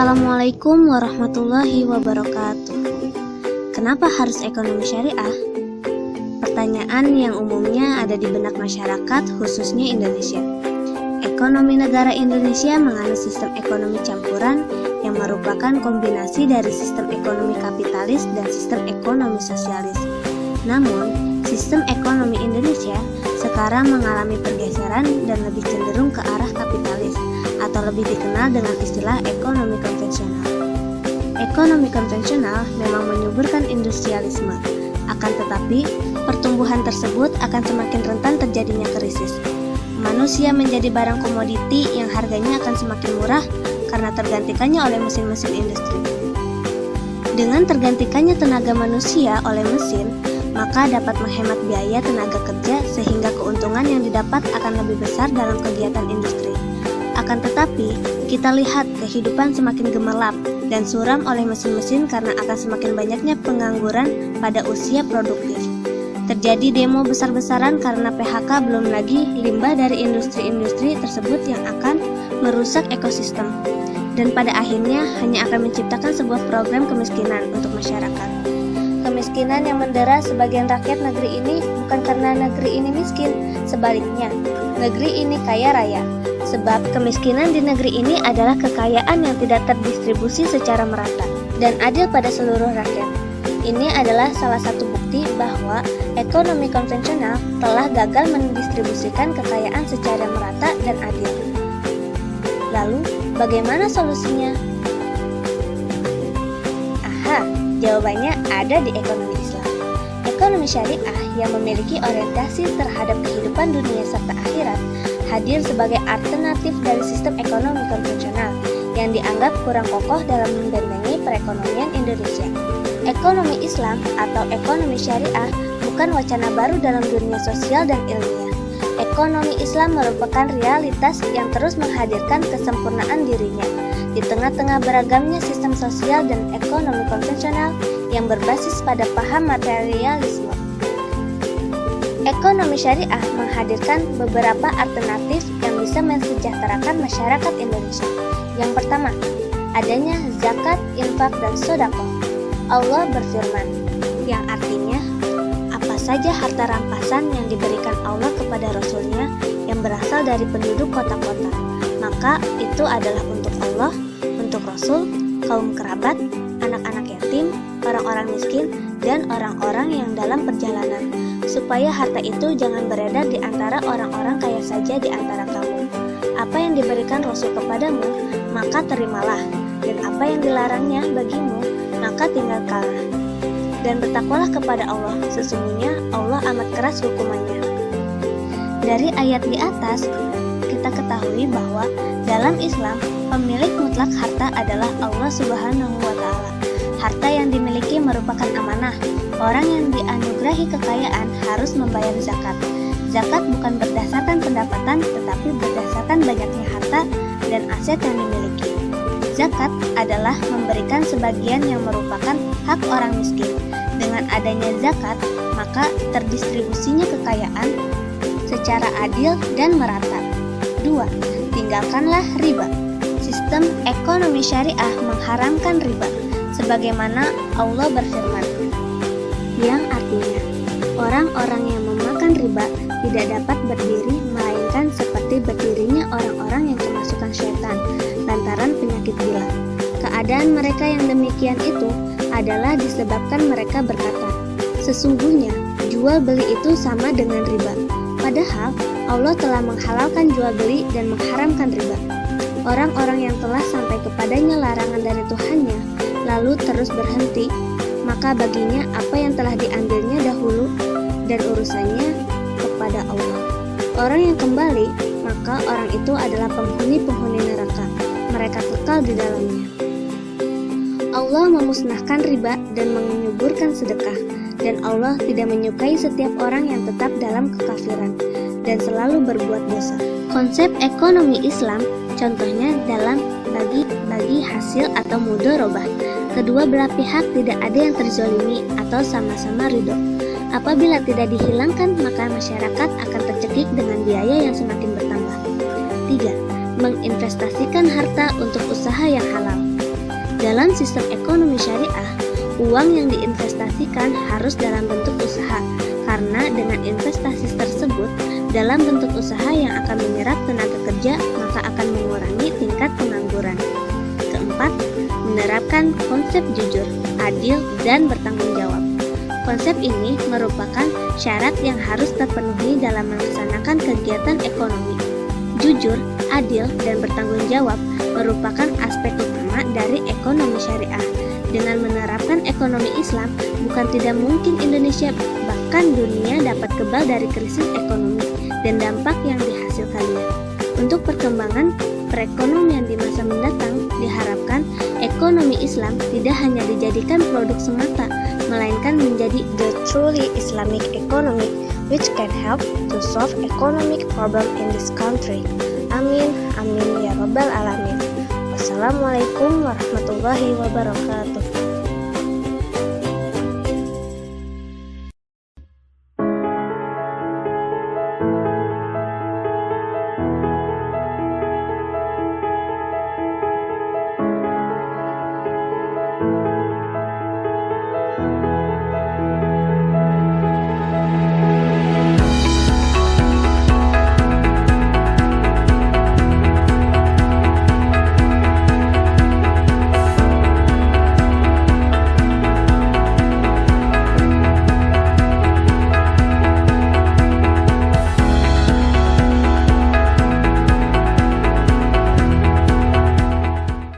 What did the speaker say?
Assalamualaikum warahmatullahi wabarakatuh. Kenapa harus ekonomi syariah? Pertanyaan yang umumnya ada di benak masyarakat, khususnya Indonesia. Ekonomi negara Indonesia menganut sistem ekonomi campuran yang merupakan kombinasi dari sistem ekonomi kapitalis dan sistem ekonomi sosialis. Namun, sistem ekonomi Indonesia sekarang mengalami pergeseran dan lebih cenderung ke arah kapitalis, atau lebih dikenal dengan istilah ekonomi konvensional. Ekonomi konvensional memang menyuburkan industrialisme, akan tetapi pertumbuhan tersebut akan semakin rentan terjadinya krisis. Manusia menjadi barang komoditi yang harganya akan semakin murah karena tergantikannya oleh mesin-mesin industri. Dengan tergantikannya tenaga manusia oleh mesin, maka dapat menghemat biaya tenaga kerja sehingga keuntungan yang didapat akan lebih besar dalam kegiatan industri. Akan tetapi, kita lihat kehidupan semakin gemerlap dan suram oleh mesin-mesin karena akan semakin banyaknya pengangguran pada usia produktif. Terjadi demo besar-besaran karena PHK, belum lagi limbah dari industri-industri tersebut yang akan merusak ekosistem. Dan pada akhirnya hanya akan menciptakan sebuah program kemiskinan untuk masyarakat. Kemiskinan yang mendera sebagian rakyat negeri ini bukan karena negeri ini miskin, sebaliknya, negeri ini kaya raya. Sebab kemiskinan di negeri ini adalah kekayaan yang tidak terdistribusi secara merata dan adil pada seluruh rakyat. Ini adalah salah satu bukti bahwa ekonomi konvensional telah gagal mendistribusikan kekayaan secara merata dan adil. Lalu, bagaimana solusinya? Aha, jawabannya ada di ekonomi Islam. Ekonomi syariah yang memiliki orientasi terhadap kehidupan dunia serta akhirat hadir sebagai alternatif dari sistem ekonomi konvensional yang dianggap kurang kokoh dalam membentengi perekonomian Indonesia. Ekonomi Islam atau ekonomi syariah bukan wacana baru dalam dunia sosial dan ilmiah. Ekonomi Islam merupakan realitas yang terus menghadirkan kesempurnaan dirinya di tengah-tengah beragamnya sistem sosial dan ekonomi konvensional yang berbasis pada paham materialisme. Ekonomi syariah menghadirkan beberapa alternatif yang bisa mensejahterakan masyarakat Indonesia. Yang pertama, adanya zakat, infak, dan sedekah. Allah berfirman, yang artinya, apa saja harta rampasan yang diberikan Allah kepada Rasul-Nya yang berasal dari penduduk kota-kota, maka itu adalah untuk Allah, untuk Rasul, kaum kerabat, anak-anak yatim, orang-orang miskin, dan orang-orang yang dalam perjalanan, supaya harta itu jangan beredar di antara orang-orang kaya saja di antara kamu. Apa yang diberikan Rasul kepadamu, maka terimalah, dan apa yang dilarangnya bagimu, maka tinggalkanlah. Dan bertakwalah kepada Allah, sesungguhnya Allah amat keras hukumannya. Dari ayat di atas, kita ketahui bahwa dalam Islam, pemilik mutlak harta adalah Allah Subhanahu wa Ta'ala. Harta yang dimiliki merupakan amanah. Orang yang dianugerahi kekayaan harus membayar zakat. Zakat bukan berdasarkan pendapatan, tetapi berdasarkan banyaknya harta dan aset yang dimiliki. Zakat adalah memberikan sebagian yang merupakan hak orang miskin. Dengan adanya zakat, maka terdistribusinya kekayaan secara adil dan merata. 2. Tinggalkanlah riba. Sistem ekonomi syariah mengharamkan riba, sebagaimana Allah berfirman, yang artinya, orang-orang yang memakan riba tidak dapat berdiri melainkan seperti berdirinya orang-orang yang kemasukan syaitan lantaran penyakit gila. Keadaan mereka yang demikian itu adalah disebabkan mereka berkata, sesungguhnya jual beli itu sama dengan riba. Padahal Allah telah menghalalkan jual beli dan mengharamkan riba. Orang-orang yang telah sampai kepadanya larangan dari Tuhannya lalu terus berhenti, maka baginya apa yang telah diambilnya dahulu dan urusannya kepada Allah. Orang yang kembali, maka orang itu adalah penghuni-penghuni neraka. Mereka kekal di dalamnya. Allah memusnahkan riba dan menyuburkan sedekah, dan Allah tidak menyukai setiap orang yang tetap dalam kekafiran. dan selalu berbuat dosa. Konsep ekonomi Islam contohnya dalam bagi hasil atau mudharabah. Kedua belah pihak tidak ada yang terzolimi atau sama-sama ridho. Apabila tidak dihilangkan, maka masyarakat akan tercekik dengan biaya yang semakin bertambah. 3. Menginvestasikan harta untuk usaha yang halal. Dalam sistem ekonomi syariah, uang yang diinvestasikan harus dalam bentuk usaha, karena dengan investasi tersebut dalam bentuk usaha yang akan menyerap tenaga kerja, maka akan mengurangi tingkat pengangguran. Keempat, menerapkan konsep jujur, adil, dan bertanggung jawab. Konsep ini merupakan syarat yang harus terpenuhi dalam melaksanakan kegiatan ekonomi. Jujur, adil, dan bertanggung jawab merupakan aspek utama dari ekonomi syariah. Dengan menerapkan ekonomi Islam, bukan tidak mungkin Indonesia bahkan dunia dapat kebal dari krisis ekonomi dan dampak yang dihasilkannya. Untuk perkembangan perekonomian di masa mendatang, diharapkan ekonomi Islam tidak hanya dijadikan produk semata, melainkan menjadi the truly Islamic economy which can help to solve economic problem in this country. Amin, amin ya rabbal alamin. Wassalamualaikum warahmatullahi wabarakatuh.